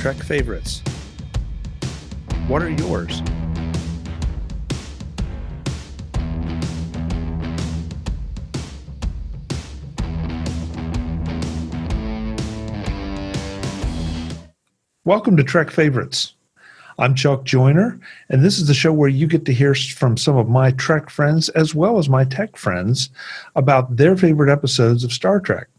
Trek favorites. What are yours? Welcome to Trek Favorites. I'm Chuck Joyner, and this is the show where you get to hear from some of my Trek friends as well as my tech friends about their favorite episodes of Star Trek.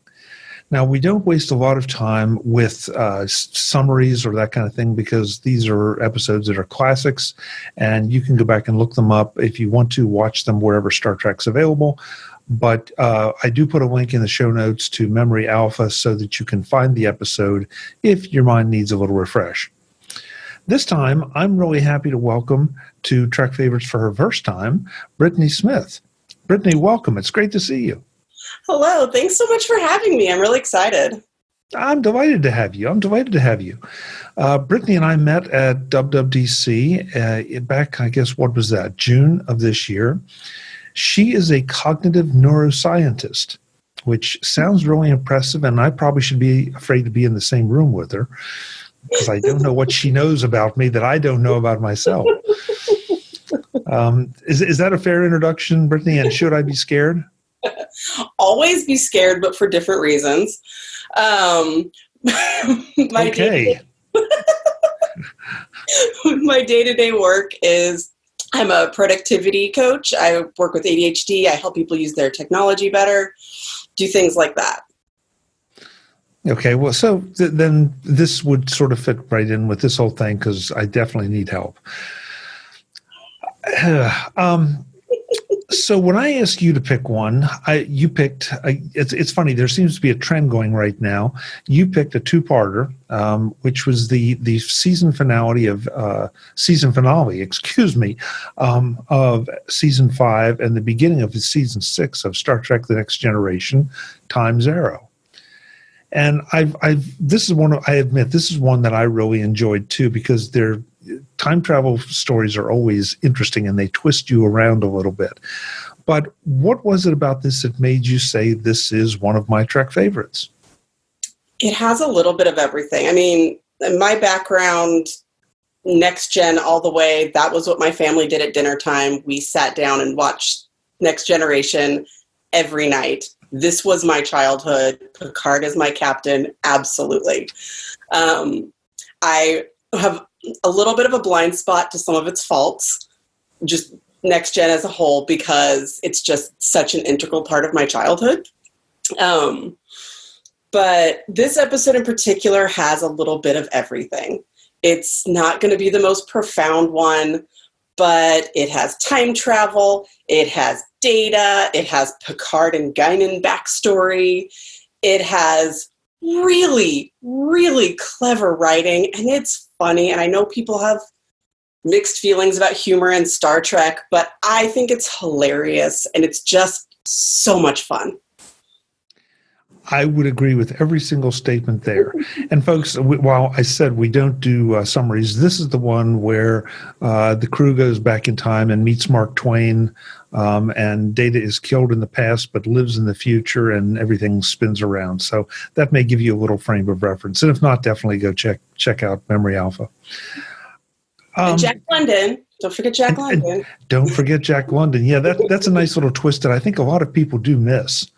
Now, we don't waste a lot of time with summaries or that kind of thing because these are episodes that are classics, and you can go back and look them up if you want to watch them wherever Star Trek's available. But I do put a link in the show notes to Memory Alpha so that you can find the episode if your mind needs a little refresh. This time, I'm really happy to welcome to Trek Favorites for her first time, Brittany Smith. Brittany, welcome. It's great to see you. Hello. Thanks so much for having me. I'm really excited. I'm delighted to have you. Brittany and I met at WWDC back, I guess, what was that, June of this year. She is a cognitive neuroscientist, which sounds really impressive, and I probably should be afraid to be in the same room with her because I don't know what she knows about me that I don't know about myself. Is that a fair introduction, Brittany, and should I be scared? Always be scared, but for different reasons. My day-to-day work is I'm a productivity coach. I work with ADHD. I help people use their technology better, do things like that. Okay, well, so then this would sort of fit right in with this whole thing because I definitely need help. So when I asked you to pick one, you picked. It's funny. There seems to be a trend going right now. You picked a two-parter, which was the season finale of season 5 and the beginning of season 6 of Star Trek: The Next Generation, Time Zero. And I admit this is one that I really enjoyed too because their time travel stories are always interesting and they twist you around a little bit. But what was it about this that made you say this is one of my Trek favorites? It has a little bit of everything. I mean, in my background, Next Gen all the way, that was what my family did at dinner time. We sat down and watched Next Generation every night. This was my childhood. Picard is my captain. Absolutely. I have a little bit of a blind spot to some of its faults, just Next Gen as a whole, because it's just such an integral part of my childhood. But this episode in particular has a little bit of everything. It's not going to be the most profound one, but it has time travel, it has data, it has Picard and Guinan backstory, it has really, really clever writing, and it's funny. And I know people have mixed feelings about humor in Star Trek, but I think it's hilarious, and it's just so much fun. I would agree with every single statement there. And folks, while I said we don't do summaries, this is the one where the crew goes back in time and meets Mark Twain, and Data is killed in the past but lives in the future, and everything spins around. So that may give you a little frame of reference. And if not, definitely go check out Memory Alpha. And Jack London. Don't forget Jack London. Don't forget Jack London. Yeah, that's a nice little twist that I think a lot of people do miss.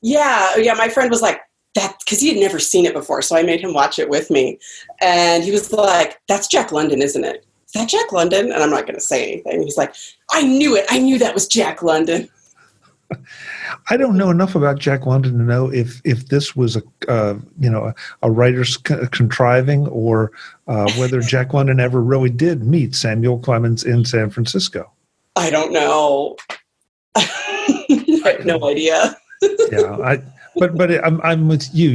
Yeah. My friend was like, that, because he had never seen it before, so I made him watch it with me. And he was like, that's Jack London, isn't it? Is that Jack London? And I'm not going to say anything. He's like, I knew it. I knew that was Jack London. I don't know enough about Jack London to know if this was a writer's contriving or whether Jack London ever really did meet Samuel Clemens in San Francisco. I don't know. I have no idea. Yeah, but I'm with you.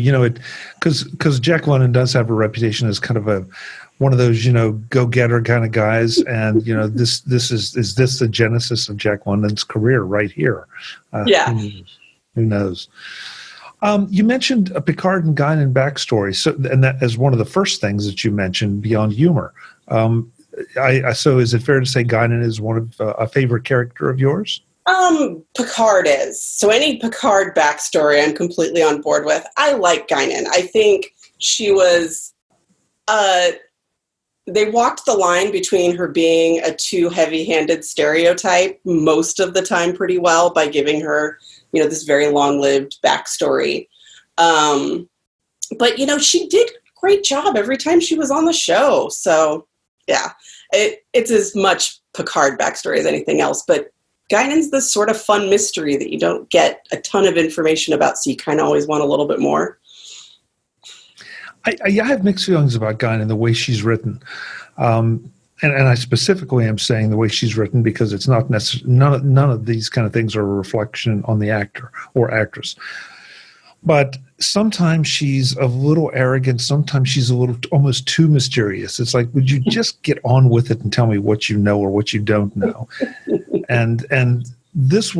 Because Jack London does have a reputation as kind of one of those go-getter kind of guys, and this is this the genesis of Jack London's career right here? Yeah, who knows? You mentioned a Picard and Guinan backstory, and that as one of the first things that you mentioned beyond humor. So is it fair to say Guinan is one of a favorite character of yours? Picard is. So any Picard backstory I'm completely on board with. I like Guinan. I think she was they walked the line between her being a too heavy-handed stereotype most of the time pretty well by giving her, this very long-lived backstory. But, she did a great job every time she was on the show. So, yeah, it's as much Picard backstory as anything else. But Guinan's this sort of fun mystery that you don't get a ton of information about, so you kind of always want a little bit more. I have mixed feelings about Guinan, the way she's written. And I specifically am saying the way she's written because it's not none of these kind of things are a reflection on the actor or actress. But sometimes she's a little arrogant. Sometimes she's a little almost too mysterious. It's like, would you just get on with it and tell me what you know or what you don't know? and this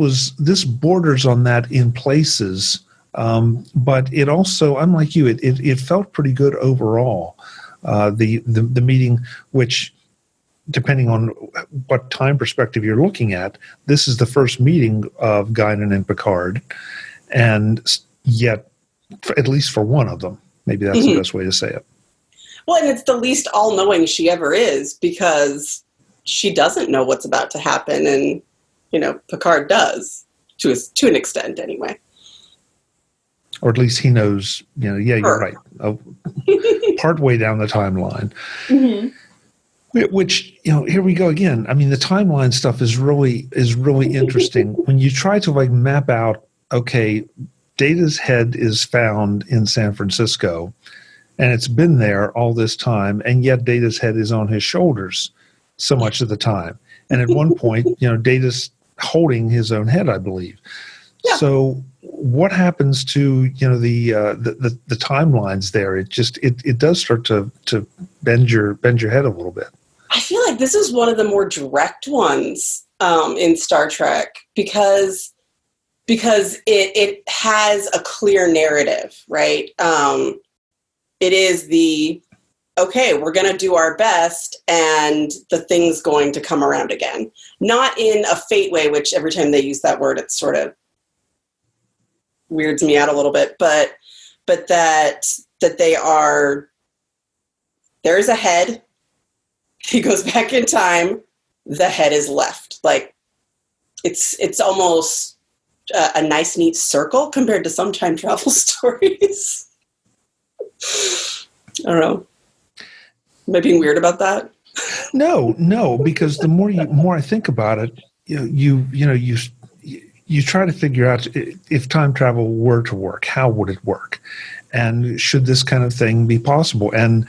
borders on that in places. But it also, unlike you, it felt pretty good overall. The meeting, which, depending on what time perspective you're looking at, this is the first meeting of Guinan and Picard, and yet, at least for one of them, maybe that's the best way to say it. Well, and it's the least all-knowing she ever is, because she doesn't know what's about to happen, and Picard does to an extent, anyway. Or at least he knows, yeah, you're right. Part way down the timeline. Mm-hmm. Which, here we go again. I mean, the timeline stuff is really interesting. When you try to map out, okay, Data's head is found in San Francisco, and it's been there all this time, and yet Data's head is on his shoulders so much of the time. And at one point, Data's holding his own head, I believe. Yeah. So what happens to the timelines there? It does start to bend your head a little bit. I feel like this is one of the more direct ones in Star Trek because it has a clear narrative, right? It is okay, we're going to do our best and the thing's going to come around again. Not in a fate way, which every time they use that word, it sort of weirds me out a little bit, but that there's a head, he goes back in time, the head is left. Like, it's almost a nice, neat circle compared to some time travel stories. I don't know. Am I being weird about that? No, because the more I think about it, you try to figure out if time travel were to work, how would it work? And should this kind of thing be possible? And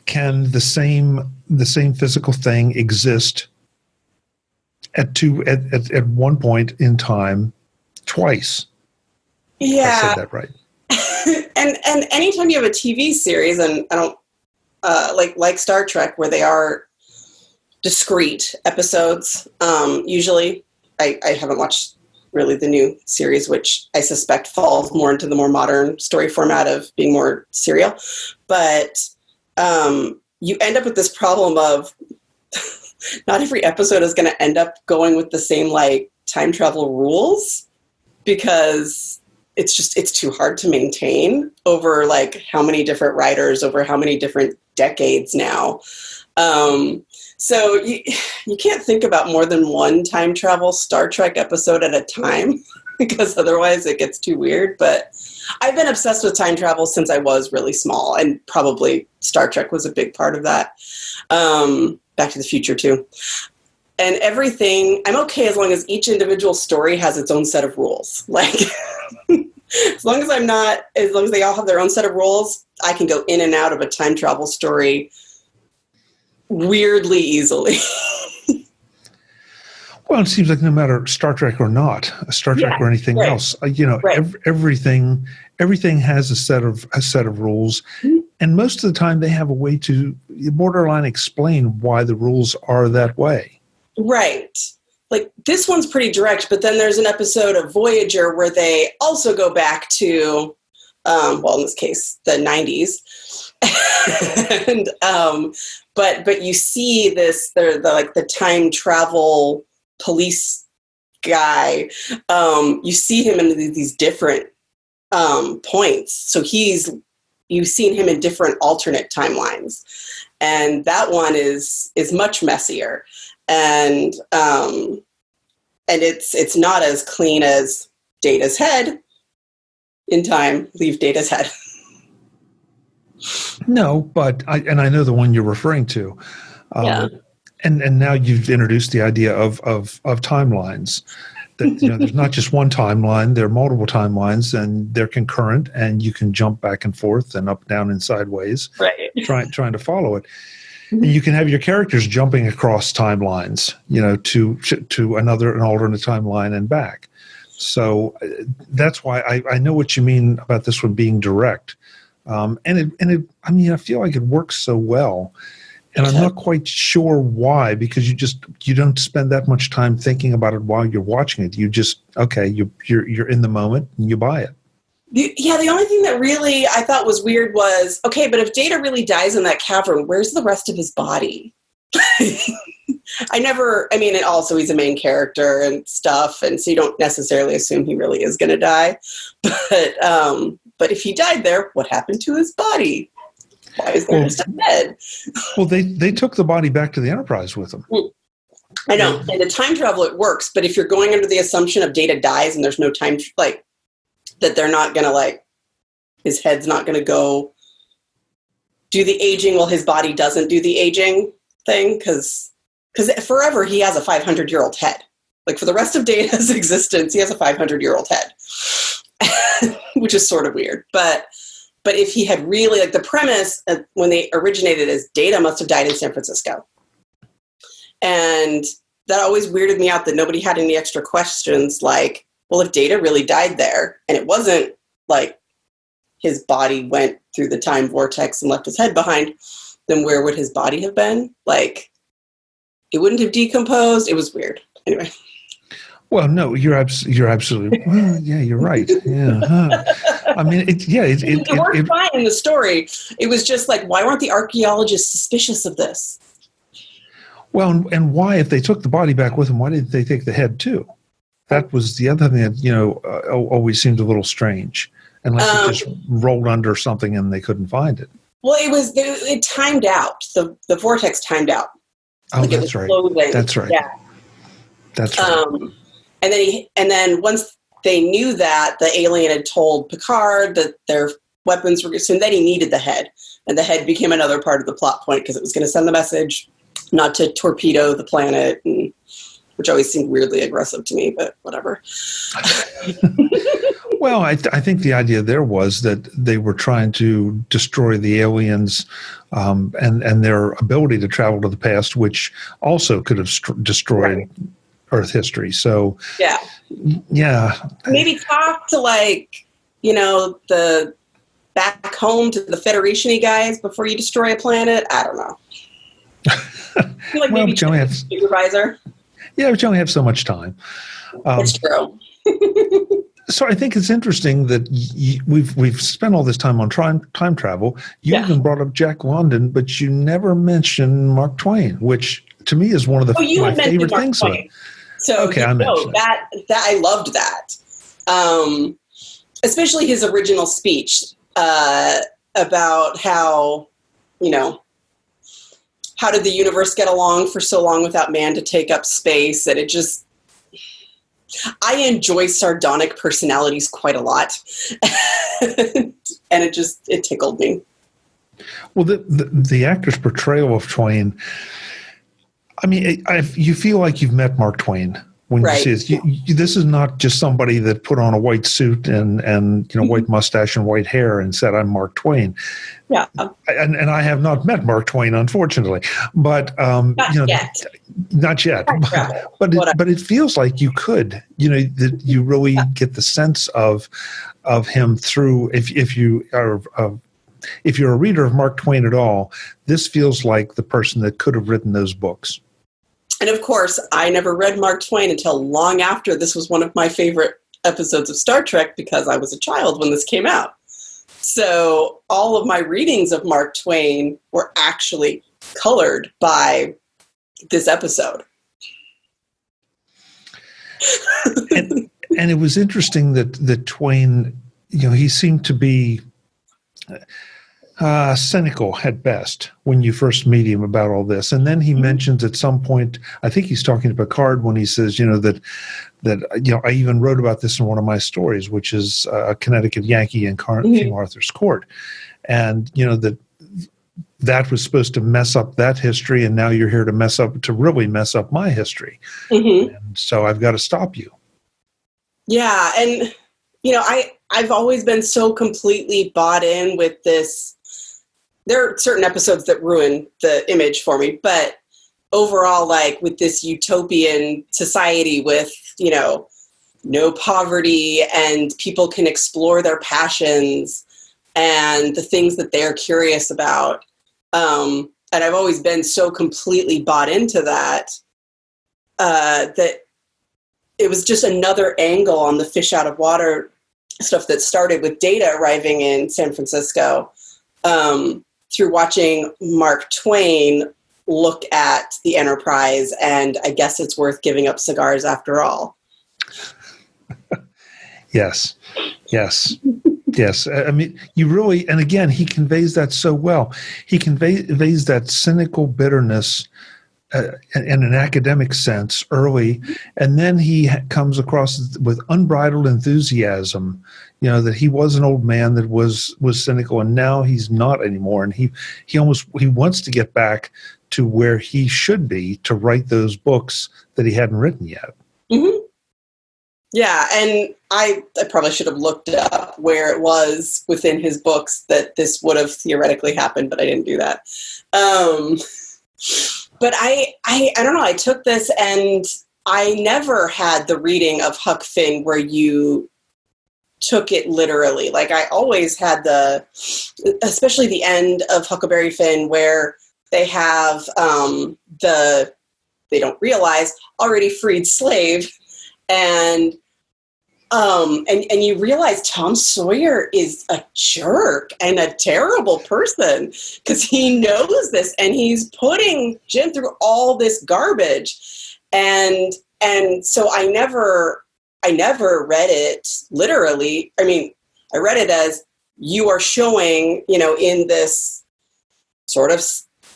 can the same physical thing exist at one point in time twice? Yeah. I said that right. and anytime you have a TV series, and I don't like Star Trek, where they are discrete episodes, usually I haven't watched really the new series, which I suspect falls more into the more modern story format of being more serial. But you end up with this problem of not every episode is going to end up going with the same time travel rules, because it's too hard to maintain over how many different writers over how many different decades now. So you can't think about more than one time travel Star Trek episode at a time, because otherwise it gets too weird. But I've been obsessed with time travel since I was really small, and probably Star Trek was a big part of that. Back to the Future too. And everything, I'm okay as long as each individual story has its own set of rules. As long as they all have their own set of rules, I can go in and out of a time travel story weirdly easily. Well, it seems like no matter Star Trek or not, Star Trek or anything else, everything has a set of rules, and most of the time they have a way to borderline explain why the rules are that way. Right. Like, this one's pretty direct, but then there's an episode of Voyager where they also go back to, in this case, the 90s. And but you see this, the time travel police guy. You see him in these different points. So he's you've seen him in different alternate timelines, and that one is much messier, and it's not as clean as Data's head. In time, leave Data's head. No, but I know the one you're referring to. Yeah. And now you've introduced the idea of timelines. That there's not just one timeline; there are multiple timelines, and they're concurrent, and you can jump back and forth and up, down, and sideways, Right. trying to follow it. And you can have your characters jumping across timelines, to an alternate timeline and back. So that's why I know what you mean about this one being direct. I feel like it works so well. And I'm not quite sure why, because you don't spend that much time thinking about it while you're watching it. You just, you're in the moment and you buy it. Yeah, the only thing that really I thought was weird was, okay, but if Data really dies in that cavern, where's the rest of his body? And also he's a main character and stuff, and so you don't necessarily assume he really is going to die. But if he died there, what happened to his body? Why is there just a head? Well, they took the body back to the Enterprise with them. I know. And the time travel, it works. But if you're going under the assumption of Data dies and there's no time, that they're not going to, his head's not going to go do the aging while his body doesn't do the aging thing. Because forever he has a 500-year-old head. For the rest of Data's existence, he has a 500-year-old head, which is sort of weird. But if he had really, the premise when they originated is Data must have died in San Francisco. And that always weirded me out that nobody had any extra questions well, if Data really died there and it wasn't his body went through the time vortex and left his head behind, then where would his body have been? It wouldn't have decomposed. It was weird. Anyway. Well, no, you're absolutely. Well, yeah, you're right. Yeah, it worked fine in the story. It was just why weren't the archaeologists suspicious of this? Well, and why, if they took the body back with them, why didn't they take the head too? That was the other thing that always seemed a little strange, unless it just rolled under something and they couldn't find it. Well, it timed out. The vortex timed out. Oh, that's right. That's right. Yeah, that's right. And then once they knew that, the alien had told Picard that their weapons were soon, then he needed the head. And the head became another part of the plot point because it was going to send the message not to torpedo the planet, which always seemed weirdly aggressive to me, but whatever. Well, I think the idea there was that they were trying to destroy the aliens and their ability to travel to the past, which also could have destroyed Earth history. So yeah, maybe talk to the back home to the Federation-y guys before you destroy a planet. I don't know. Maybe supervisor. Yeah, but you only have so much time. That's true. So I think it's interesting that we've spent all this time on time travel. You even brought up Jack London, but you never mentioned Mark Twain, which to me is one of my favorite things. So okay, I mentioned that I loved that, especially his original speech about how how did the universe get along for so long without man to take up space, and I enjoy sardonic personalities quite a lot, and it tickled me. Well, the actor's portrayal of Twain, you feel like you've met Mark Twain when you see this. This is not just somebody that put on a white suit and white mustache and white hair and said, "I'm Mark Twain." Yeah, and I have not met Mark Twain, unfortunately, but not yet. But it feels like you could, that you really get the sense of him through if you are. If you're a reader of Mark Twain at all, this feels like the person that could have written those books. And of course, I never read Mark Twain until long after this was one of my favorite episodes of Star Trek because I was a child when this came out. So all of my readings of Mark Twain were actually colored by this episode. and it was interesting that Twain, he seemed to be cynical at best when you first meet him about all this. And then he mentions at some point, I think he's talking to Picard when he says, that I even wrote about this in one of my stories, which is a Connecticut Yankee in King Arthur's Court. And, that was supposed to mess up that history. And now you're here to really mess up my history. And so I've got to stop you. Yeah. And, I've always been so completely bought in with this. There are certain episodes that ruin the image for me, but overall, like with this utopian society with, no poverty and people can explore their passions and the things that they're curious about. And I've always been so completely bought into that, that it was just another angle on the fish out of water stuff that started with Data arriving in San Francisco, through watching Mark Twain look at the Enterprise, and I guess it's worth giving up cigars after all. Yes. I mean, you really, and again, he conveys that so well. He conveys that cynical bitterness in an academic sense early, and then he comes across with unbridled enthusiasm, that he was an old man that was cynical, and now he's not anymore. And he wants to get back to where he should be to write those books that he hadn't written yet. Mm-hmm. Yeah, and I probably should have looked up where it was within his books that this would have theoretically happened, but I didn't do that. But I don't know, I took this and I never had the reading of Huck Finn where you took it literally. Like I always had especially the end of Huckleberry Finn where they have they don't realize, already freed slave. And you realize Tom Sawyer is a jerk and a terrible person because he knows this and he's putting Jim through all this garbage. And so I never read it literally. I mean, I read it as you are showing, in this sort of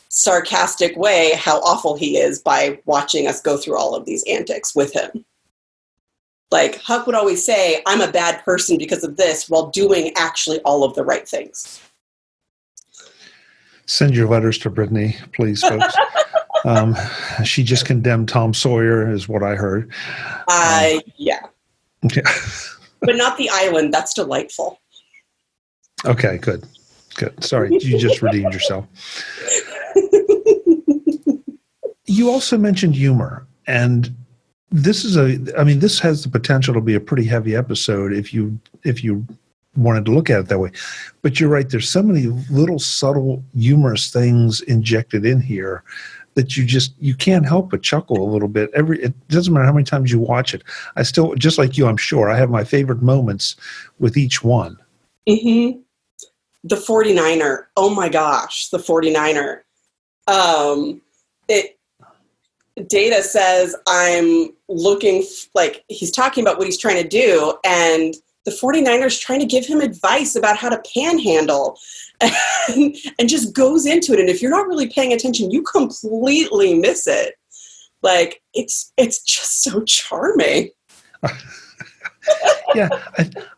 sarcastic way how awful he is by watching us go through all of these antics with him. Like Huck would always say, I'm a bad person because of this, while doing actually all of the right things. Send your letters to Brittany, please, folks. She just condemned Tom Sawyer, is what I heard. Yeah. But not the island. That's delightful. Okay, good. Sorry, you just redeemed yourself. You also mentioned humor, and this has the potential to be a pretty heavy episode if you wanted to look at it that way. But you're right, there's so many little subtle humorous things injected in here that you can't help but chuckle a little bit. It doesn't matter how many times you watch it. I still, just like you, I'm sure, I have my favorite moments with each one. Mm-hmm. The 49er. Oh my gosh, the 49er. Data says, I'm looking, like he's talking about what he's trying to do, and the 49er's trying to give him advice about how to panhandle and just goes into it. And if you're not really paying attention, you completely miss it. Like, it's just so charming. Yeah,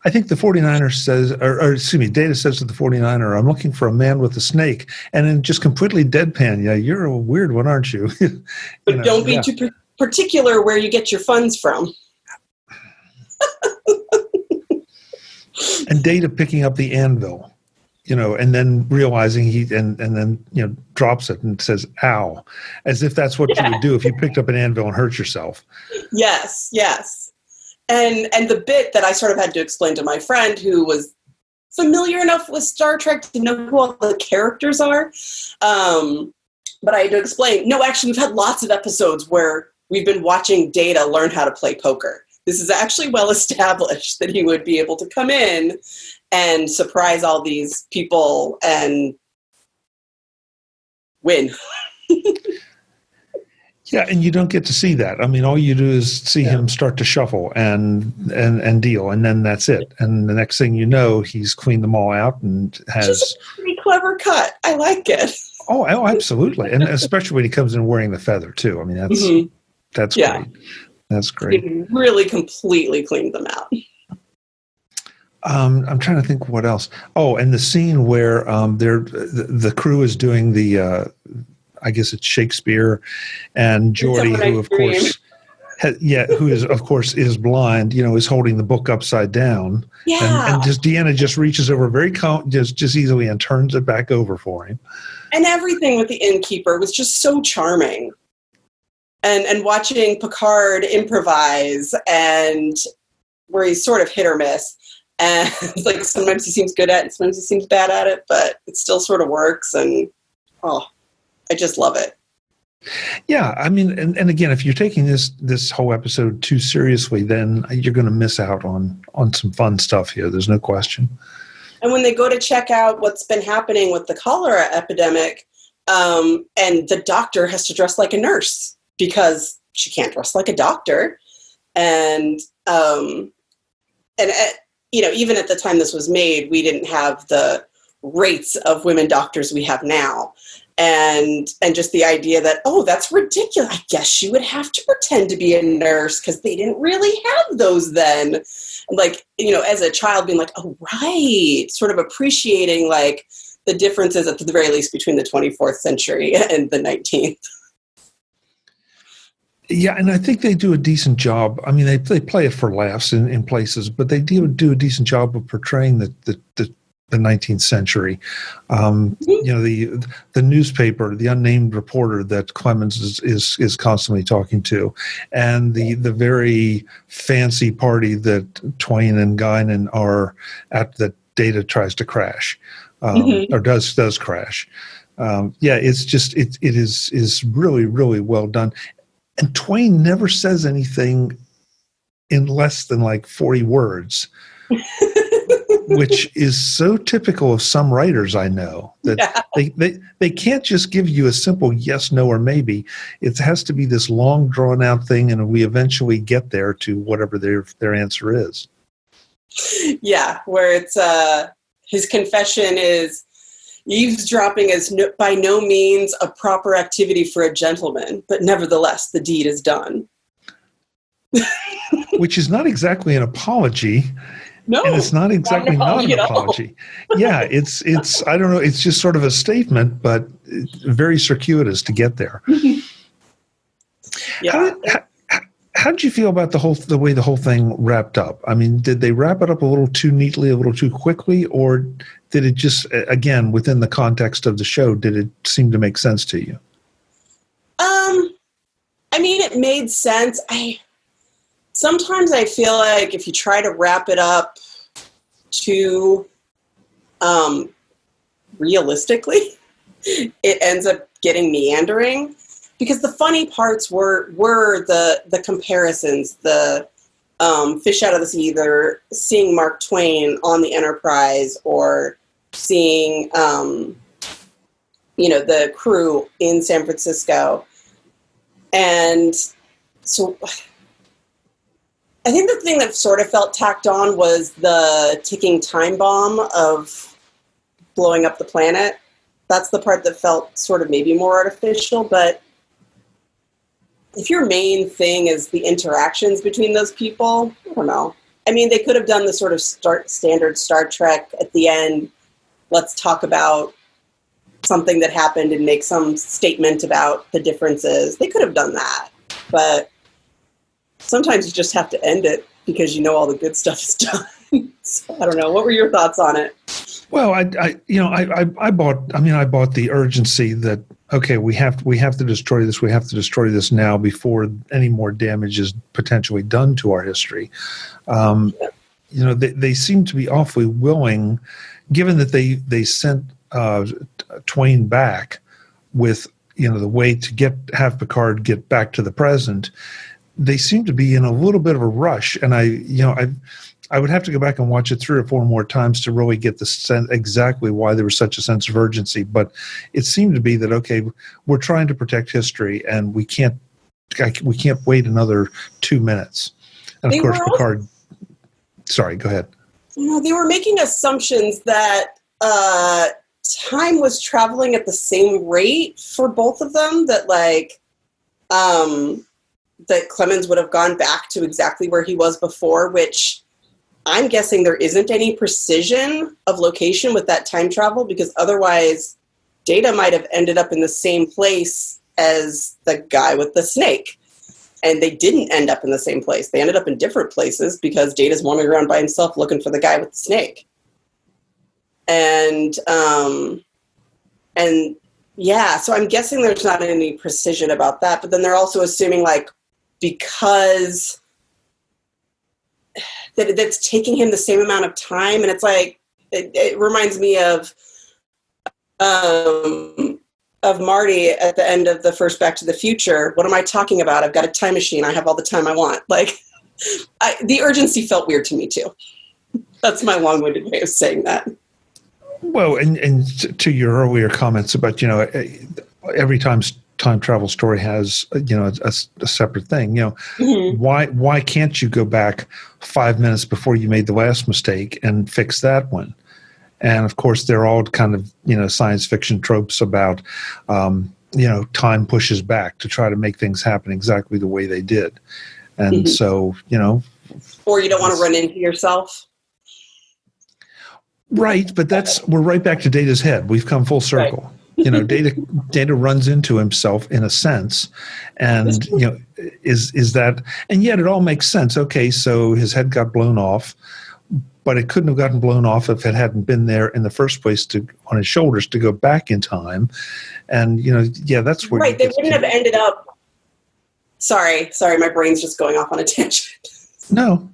I think the 49er says, or excuse me, Data says to the 49er, I'm looking for a man with a snake. And then just completely deadpan, yeah, you're a weird one, aren't you? But don't be too particular where you get your funds from. And Data picking up the anvil, and then realizing and then drops it and says, ow, as if that's what you would do if you picked up an anvil and hurt yourself. Yes. And the bit that I sort of had to explain to my friend who was familiar enough with Star Trek to know who all the characters are. But I had to explain, no, actually, we've had lots of episodes where we've been watching Data learn how to play poker. This is actually well established that he would be able to come in and surprise all these people and win. Yeah, and you don't get to see that. I mean, all you do is see him start to shuffle and deal, and then that's it. And the next thing you know, he's cleaned them all out and has... Which is a pretty clever cut. I like it. Oh, absolutely. And especially when he comes in wearing the feather too. I mean, that's great. That's great. He really completely cleaned them out. I'm trying to think what else. Oh, and the scene where the crew is doing the, I guess it's Shakespeare, and Geordie, who of course, who is of course is blind, is holding the book upside down. Yeah. And just Deanna just reaches over very just easily and turns it back over for him. And everything with the innkeeper was just so charming. And watching Picard improvise, and where he's sort of hit or miss. And like sometimes he seems good at it and sometimes he seems bad at it, but it still sort of works. And I just love it. Yeah, I mean, and again, if you're taking this whole episode too seriously, then you're going to miss out on some fun stuff here. There's no question. And when they go to check out what's been happening with the cholera epidemic, and the doctor has to dress like a nurse because she can't dress like a doctor, and even at the time this was made, we didn't have the rates of women doctors we have now. And just the idea that, that's ridiculous. I guess she would have to pretend to be a nurse because they didn't really have those then. Like, as a child being like, oh, right. Sort of appreciating like the differences at the very least between the 24th century and the 19th. Yeah, and I think they do a decent job. I mean, they play it for laughs in places, but they do a decent job of portraying the 19th century. The newspaper, the unnamed reporter that Clemens is constantly talking to, and the very fancy party that Twain and Guinan are at that Data tries to crash, or does crash. It's just it is really, really well done. And Twain never says anything in less than like 40 words, which is so typical of some writers I know, that they can't just give you a simple yes, no, or maybe. It has to be this long, drawn-out thing, and we eventually get there to whatever their answer is. Yeah, where it's his confession is, eavesdropping is by no means a proper activity for a gentleman, but nevertheless, the deed is done. Which is not exactly an apology. No, and it's not exactly not an apology. Yeah, it's I don't know. It's just sort of a statement, but very circuitous to get there. Yeah. How did you feel about the way the whole thing wrapped up? I mean, did they wrap it up a little too neatly, a little too quickly, or did it just, again, within the context of the show, did it seem to make sense to you? I mean, it made sense. Sometimes I feel like if you try to wrap it up too realistically, it ends up getting meandering. Because the funny parts were the comparisons, the fish out of the sea, either seeing Mark Twain on the Enterprise or seeing, the crew in San Francisco. And so I think the thing that sort of felt tacked on was the ticking time bomb of blowing up the planet. That's the part that felt sort of maybe more artificial, but if your main thing is the interactions between those people, I don't know. I mean, they could have done the sort of standard Star Trek at the end. Let's talk about something that happened and make some statement about the differences. They could have done that, but sometimes you just have to end it because all the good stuff is done. So, I don't know. What were your thoughts on it? Well, I bought the urgency that, okay, we have to destroy this. We have to destroy this now before any more damage is potentially done to our history. They seem to be awfully willing, given that they sent Twain back with the way to have Picard get back to the present. They seem to be in a little bit of a rush, and I would have to go back and watch it 3 or 4 more times to really get the sense exactly why there was such a sense of urgency. But it seemed to be that, okay, we're trying to protect history, and we can't wait another 2 minutes. And of course, Picard. Sorry, go ahead. They were making assumptions that time was traveling at the same rate for both of them, that like that Clemens would have gone back to exactly where he was before, which I'm guessing there isn't any precision of location with that time travel, because otherwise Data might have ended up in the same place as the guy with the snake. And they didn't end up in the same place. They ended up in different places because Data's wandering around by himself looking for the guy with the snake. And yeah, so I'm guessing there's not any precision about that. But then they're also assuming, like, because that's taking him the same amount of time. And it's like, it reminds me of Marty at the end of the first Back to the Future. What am I talking about? I've got a time machine. I have all the time I want. Like, the urgency felt weird to me too. That's my long-winded way of saying that. Well, and to your earlier comments about, every time travel story has, a separate thing, Mm-hmm. why can't you go back 5 minutes before you made the last mistake and fix that one? And of course, they're all kind of, science fiction tropes about, time pushes back to try to make things happen exactly the way they did. And Mm-hmm. so, Or you don't want to run into yourself. Right. But we're right back to Data's head. We've come full circle. Right. Data runs into himself in a sense. And, is that, and yet it all makes sense. Okay. So his head got blown off, but it couldn't have gotten blown off if it hadn't been there in the first place on his shoulders to go back in time. And, that's where. Right. They wouldn't have ended up. Sorry. My brain's just going off on a tangent. No.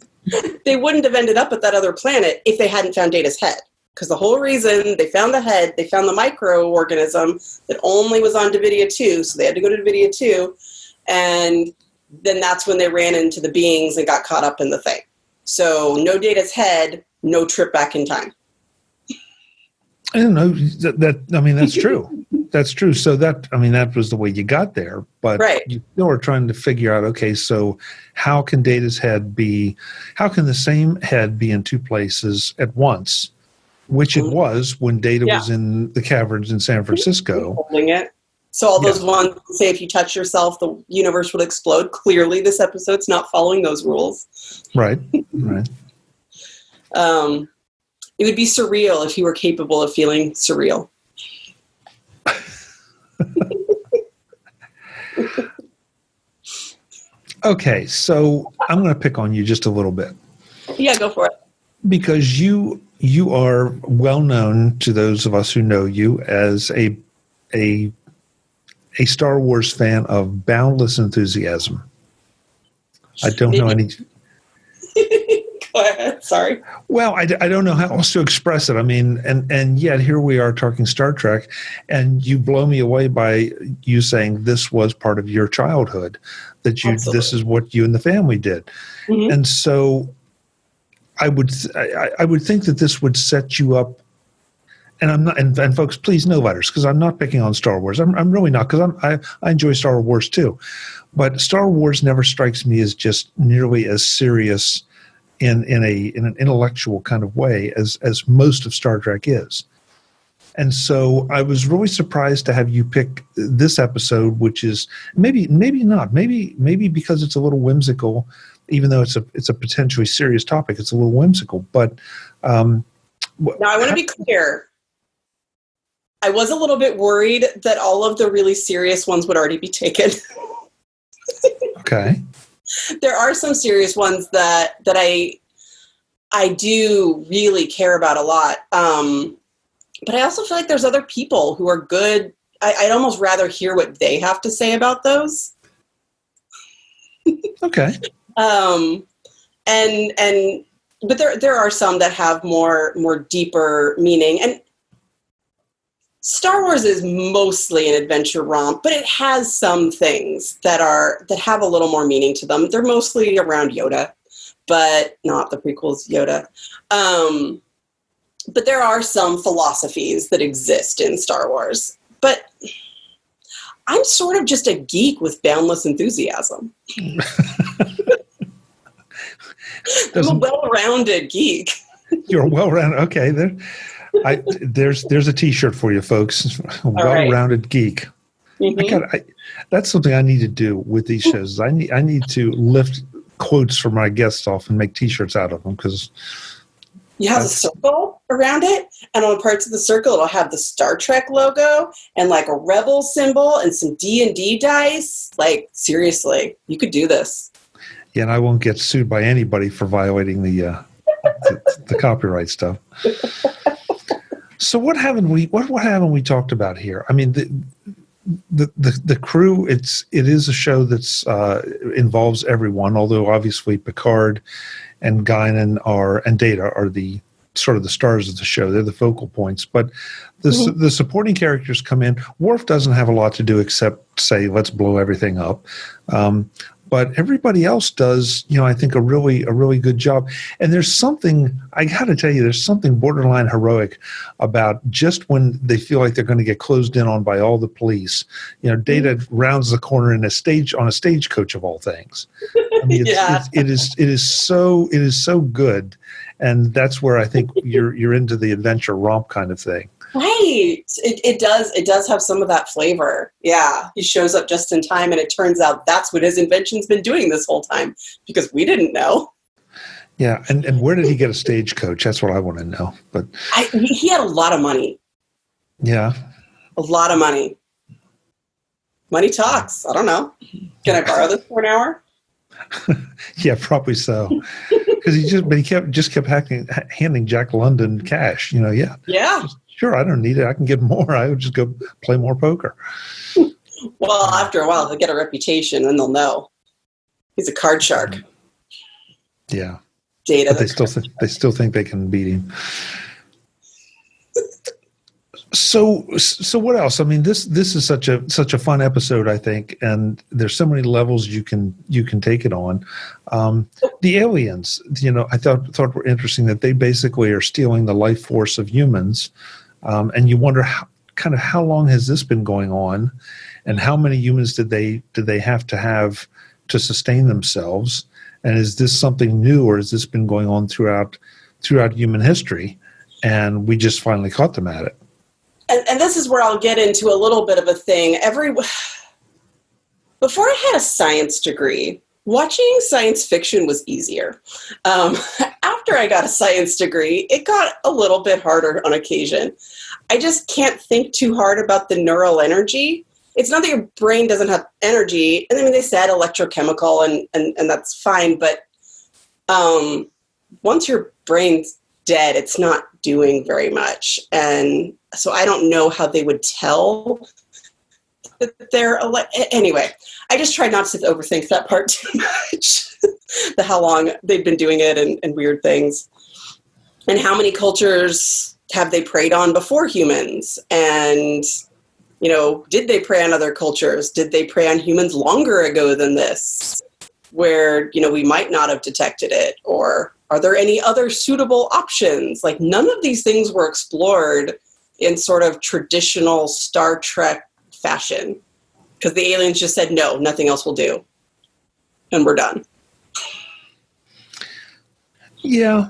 They wouldn't have ended up at that other planet if they hadn't found Data's head. Because the whole reason they found the head, they found the microorganism that only was on Davidia 2. So they had to go to Davidia 2. And then that's when they ran into the beings and got caught up in the thing. So no Data's head, no trip back in time. I don't know that's true. That's true. So that was the way you got there, but right. You still are trying to figure out, okay, so how can the same head be in two places at once, which it was when Data was in the caverns in San Francisco. Holding it. So all those ones say if you touch yourself, the universe will explode. Clearly, this episode's not following those rules. Right. It would be surreal if you were capable of feeling surreal. Okay, so I'm going to pick on you just a little bit. Yeah, go for it. Because you are well known to those of us who know you as a Star Wars fan of boundless enthusiasm. I don't know any. Go ahead. Sorry. Well, I don't know how else to express it. I mean, and yet here we are talking Star Trek, and you blow me away by you saying this was part of your childhood, that this is what you and the family did, and so I would think that this would set you up. And I'm not, and folks, please no letters, because I'm not picking on Star Wars. I'm really not, because I enjoy Star Wars too, but Star Wars never strikes me as just nearly as serious in an intellectual kind of way as most of Star Trek is. And so I was really surprised to have you pick this episode, which is maybe because it's a little whimsical, even though it's a potentially serious topic. It's a little whimsical, but now I want to be clear. I was a little bit worried that all of the really serious ones would already be taken. Okay. There are some serious ones that I do really care about a lot. But I also feel like there's other people who are good. I'd almost rather hear what they have to say about those. Okay. But there are some that have more deeper meaning. And Star Wars is mostly an adventure romp, but it has some things that have a little more meaning to them. They're mostly around Yoda, but not the prequels Yoda. But there are some philosophies that exist in Star Wars. But I'm sort of just a geek with boundless enthusiasm. I'm a well-rounded geek. You're well-rounded. Okay. There's a T-shirt for you, folks. right. Well-rounded geek. That's something I need to do with these shows. I need to lift quotes from my guests off and make T-shirts out of them, because you have a circle around it, and on parts of the circle it'll have the Star Trek logo and like a rebel symbol and some D&D dice. Like, seriously, you could do this. Yeah, and I won't get sued by anybody for violating the copyright stuff. So what haven't we talked about here? I mean, the crew. It is a show that's involves everyone. Although obviously Picard and Guinan and Data are the sort of the stars of the show. They're the focal points. But the supporting characters come in. Worf doesn't have a lot to do except say, let's blow everything up. But everybody else does, I think a really good job. And there's something, I got to tell you, there's something borderline heroic about just when they feel like they're going to get closed in on by all the police. Data rounds the corner on a stagecoach of all things. I mean, it is so good, and that's where I think you're into the adventure romp kind of thing. Right. It does have some of that flavor. Yeah. He shows up just in time, and it turns out that's what his invention's been doing this whole time, because we didn't know. Yeah. And where did he get a stagecoach? That's what I want to know. But he had a lot of money. Yeah. A lot of money. Money talks. I don't know. Can I borrow this for an hour? Yeah, probably so. Because he kept handing Jack London cash. Yeah. Sure, I don't need it. I can get more. I would just go play more poker. Well, after a while, he'll get a reputation, and they'll know he's a card shark. Yeah, Data. But they still think they can beat him. So what else? I mean, this is such a fun episode, I think, and there's so many levels you can take it on. The aliens, I thought were interesting, that they basically are stealing the life force of humans, and you wonder how long has this been going on, and how many humans did they have to sustain themselves, and is this something new, or has this been going on throughout human history, and we just finally caught them at it? And this is where I'll get into a little bit of a thing. Before I had a science degree, watching science fiction was easier. After I got a science degree, it got a little bit harder on occasion. I just can't think too hard about the neural energy. It's not that your brain doesn't have energy. And I mean, they said electrochemical, and that's fine. But once your brain's dead, it's not doing very much. And so I don't know how they would tell that they're anyway. I just tried not to overthink that part too much. How long they've been doing it, and weird things, and how many cultures have they preyed on before humans, and did they prey on other cultures? Did they prey on humans longer ago than this, where we might not have detected it? Or are there any other suitable options? Like, none of these things were explored in sort of traditional Star Trek fashion, because the aliens just said, no, nothing else will do, and we're done. Yeah.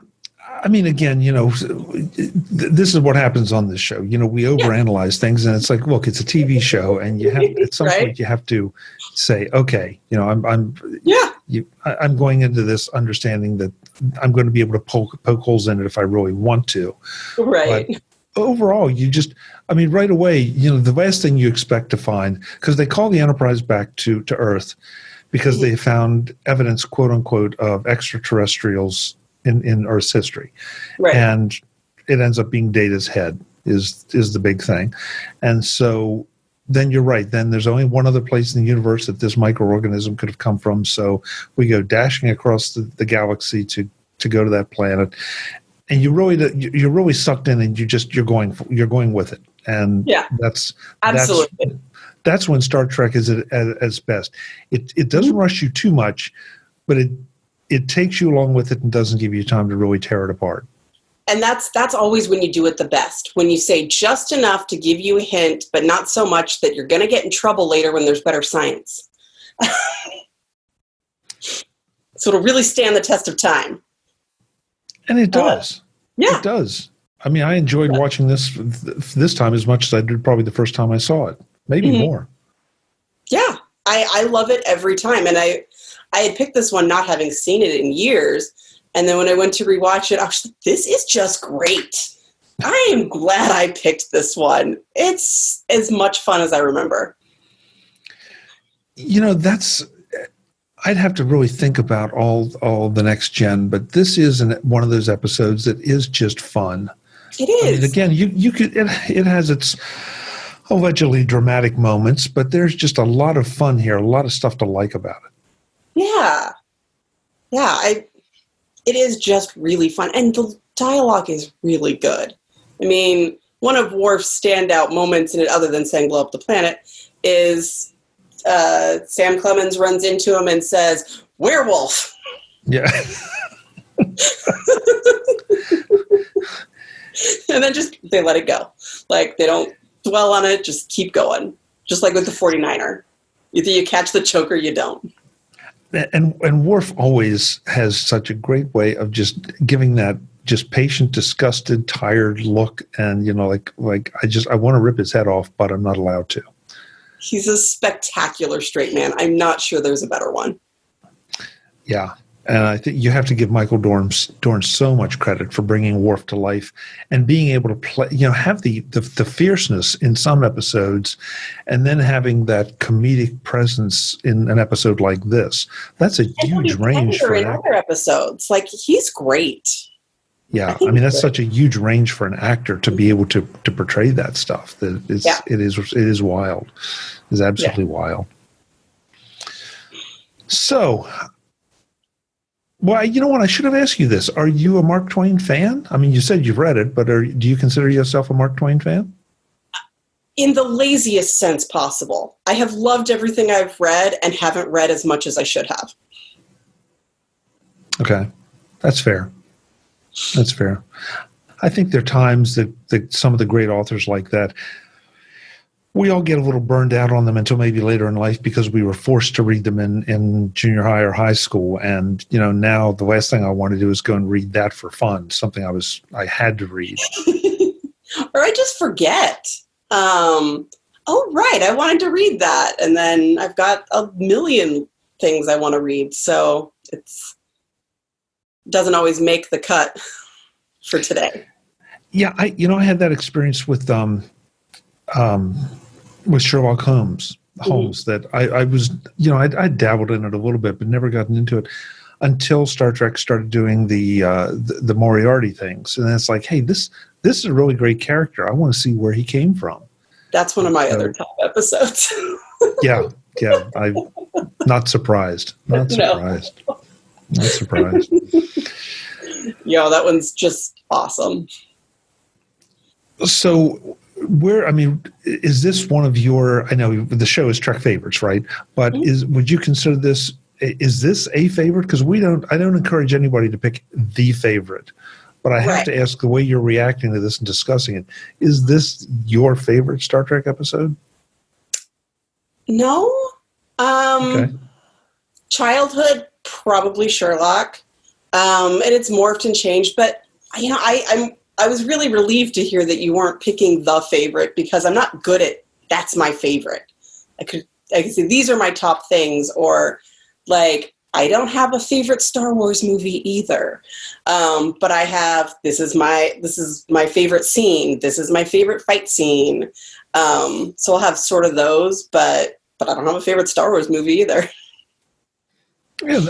I mean, again, this is what happens on this show. We overanalyze things, and it's like, look, it's a TV show, and you have at some point you have to say, okay, I'm going into this understanding that I'm going to be able to poke holes in it if I really want to. Right. But overall, right away, the last thing you expect to find, because they call the Enterprise back to Earth because they found evidence, quote unquote, of extraterrestrials in Earth's history. Right. And it ends up being Data's head is the big thing. And so then you're right. Then there's only one other place in the universe that this microorganism could have come from. So we go dashing across the galaxy to go to that planet. And you're really sucked in, and you're going with it. And that's absolutely. That's when Star Trek is at its best. It doesn't rush you too much, but it takes you along with it and doesn't give you time to really tear it apart. And that's always when you do it the best. When you say just enough to give you a hint, but not so much that you're going to get in trouble later when there's better science. So it'll really stand the test of time. And it does. Yeah. It does. I mean, I enjoyed watching this time as much as I did probably the first time I saw it, maybe more. Yeah, I love it every time. And I had picked this one not having seen it in years. And then when I went to rewatch it, I was like, this is just great. I am glad I picked this one. It's as much fun as I remember. You know, I'd have to really think about all the next gen, but this is one of those episodes that is just fun. It is. I mean, again, you could it has its allegedly dramatic moments, but there's just a lot of fun here, a lot of stuff to like about it. Yeah. It is just really fun, and the dialogue is really good. I mean, one of Worf's standout moments in it, other than saying "blow up the planet," is Sam Clemens runs into him and says, "Werewolf." Yeah. And then they let it go. Like, they don't dwell on it, just keep going. Just like with the 49er. Either you catch the choke or you don't. And Worf always has such a great way of just giving that just patient, disgusted, tired look, and like I want to rip his head off, but I'm not allowed to. He's a spectacular straight man. I'm not sure there's a better one. Yeah. And I think you have to give Michael Dorn so much credit for bringing Worf to life and being able to play, have the fierceness in some episodes, and then having that comedic presence in an episode like this. That's a huge range for in other episodes. Like, he's great. Yeah, I mean, that's such a huge range for an actor to be able to portray that stuff. That it is wild. It's absolutely wild. So. Well, you know what? I should have asked you this. Are you a Mark Twain fan? I mean, you said you've read it, but do you consider yourself a Mark Twain fan? In the laziest sense possible. I have loved everything I've read and haven't read as much as I should have. Okay. That's fair. That's fair. I think there are times that some of the great authors like that, we all get a little burned out on them until maybe later in life because we were forced to read them in junior high or high school. And, now the last thing I want to do is go and read that for fun, something I had to read. Or I just forget. Oh, right, I wanted to read that. And then I've got a million things I want to read. So it doesn't always make the cut for today. Yeah, I had that experience with Sherlock Holmes, that I was, I dabbled in it a little bit, but never gotten into it until Star Trek started doing the Moriarty things. And it's like, hey, this is a really great character. I want to see where he came from. That's one of my other top episodes. Yeah. I'm not surprised. Not surprised. Yeah, that one's just awesome. So is this one of your, I know the show is Trek Favorites, right? But would you consider is this a favorite? Because I don't encourage anybody to pick the favorite, but I have to ask, the way you're reacting to this and discussing it, is this your favorite Star Trek episode? No. Okay. Childhood, probably Sherlock. And it's morphed and changed, but I was really relieved to hear that you weren't picking the favorite, because I'm not good at that's my favorite. I could say these are my top things, or like, I don't have a favorite Star Wars movie either. But I have, this is my favorite scene. This is my favorite fight scene. So I'll have sort of those, but I don't have a favorite Star Wars movie either. Yeah.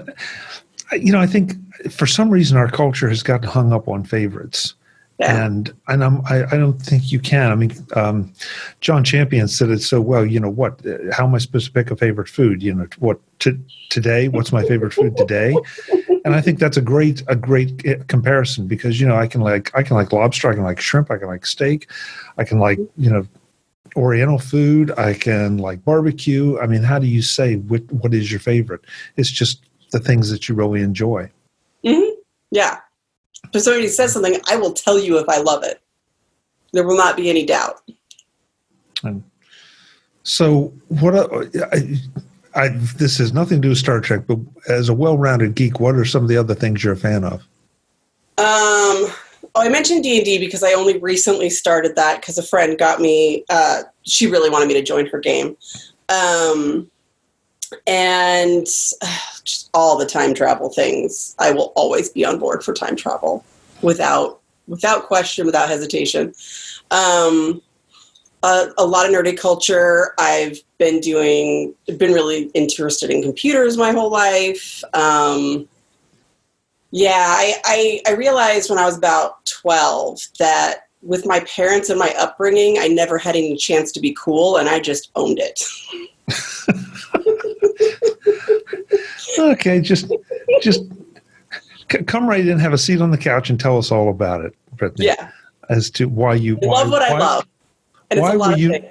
I think for some reason our culture has gotten hung up on favorites. Yeah. And I don't think you can. I mean, John Champion said it so well. How am I supposed to pick a favorite food? Today? What's my favorite food today? And I think that's a great comparison, because I can like lobster, I can like shrimp, I can like steak, I can like Oriental food, I can like barbecue. I mean, how do you say what is your favorite? It's just the things that you really enjoy. Mm-hmm. Yeah. If somebody says something, I will tell you if I love it. There will not be any doubt. And so this has nothing to do with Star Trek, but as a well-rounded geek, what are some of the other things you're a fan of? I mentioned D&D because I only recently started that because a friend got me, she really wanted me to join her game. And just all the time travel things. I will always be on board for time travel without question, without hesitation. A lot of nerdy culture. I've been really interested in computers my whole life. I realized when I was about 12 that with my parents and my upbringing, I never had any chance to be cool, and I just owned it. Okay, just come right in, have a seat on the couch, and tell us all about it, Brittany. Yeah. As to why you love what I love. And it's a lot of things.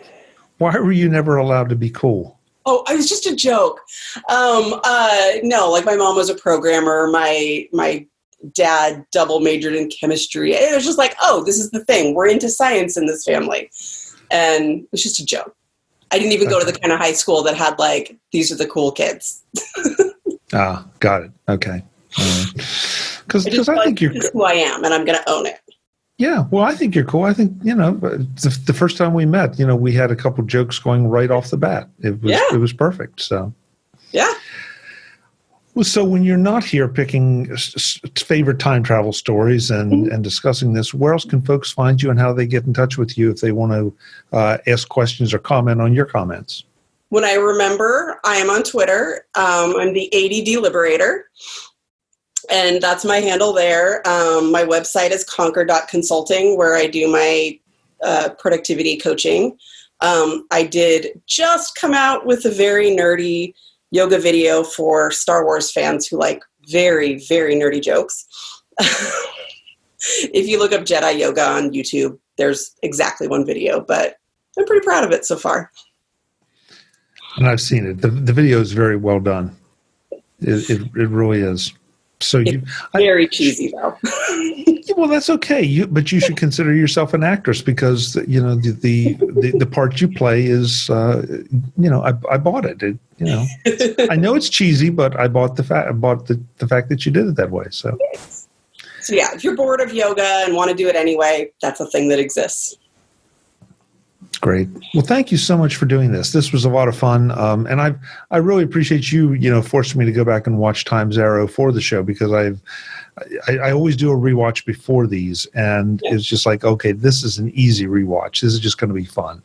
Why were you never allowed to be cool? Oh, it was just a joke. No, like my mom was a programmer. My dad double majored in chemistry. It was just like, oh, this is the thing. We're into science in this family. And it was just a joke. I didn't even go to the kind of high school that had like, these are the cool kids. Got it. Okay. Because I think you're who I am, and I'm going to own it. Yeah, well, I think you're cool. I think, the first time we met, we had a couple jokes going right off the bat. It was perfect. So, yeah. Well, so when you're not here picking favorite time travel stories and discussing this, where else can folks find you and how they get in touch with you if they want to ask questions or comment on your comments? When I remember, I am on Twitter. I'm the ADD Liberator. And that's my handle there. My website is conquer.consulting, where I do my productivity coaching. I did just come out with a very nerdy yoga video for Star Wars fans who like very, very nerdy jokes. If you look up Jedi yoga on YouTube, there's exactly one video, but I'm pretty proud of it so far. And I've seen it. The video is very well done. It really is. So very cheesy though. Well, that's okay. But you should consider yourself an actress because the part you play is I bought it. I know it's cheesy, but I bought the fact that you did it that way. So yeah, if you're bored of yoga and want to do it anyway, that's a thing that exists. Great. Well, thank you so much for doing this. This was a lot of fun, and I really appreciate you forcing me to go back and watch Time's Arrow for the show because I always do a rewatch before these, and it's just like, okay, this is an easy rewatch. This is just going to be fun.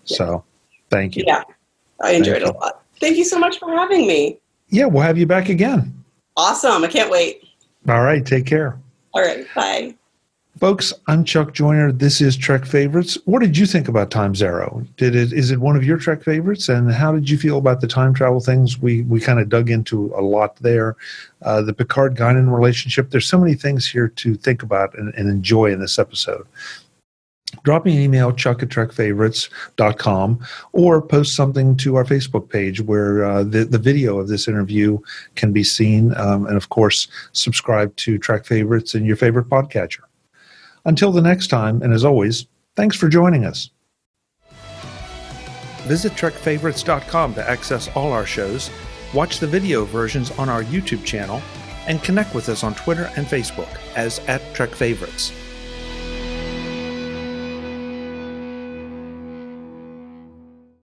Yeah. So, thank you. Yeah, I enjoyed it a lot. Thank you so much for having me. Yeah, we'll have you back again. Awesome. I can't wait. All right. Take care. All right. Bye. Folks, I'm Chuck Joyner. This is Trek Favorites. What did you think about Time's Arrow? Is it one of your Trek favorites? And how did you feel about the time travel things? We kind of dug into a lot there. The Picard-Guinan relationship. There's so many things here to think about and enjoy in this episode. Drop me an email, chuck@trekfavorites.com, or post something to our Facebook page where the video of this interview can be seen. And, of course, subscribe to Trek Favorites in your favorite podcatcher. Until the next time, and as always, thanks for joining us. Visit TrekFavorites.com to access all our shows, watch the video versions on our YouTube channel, and connect with us on Twitter and Facebook as @TrekFavorites.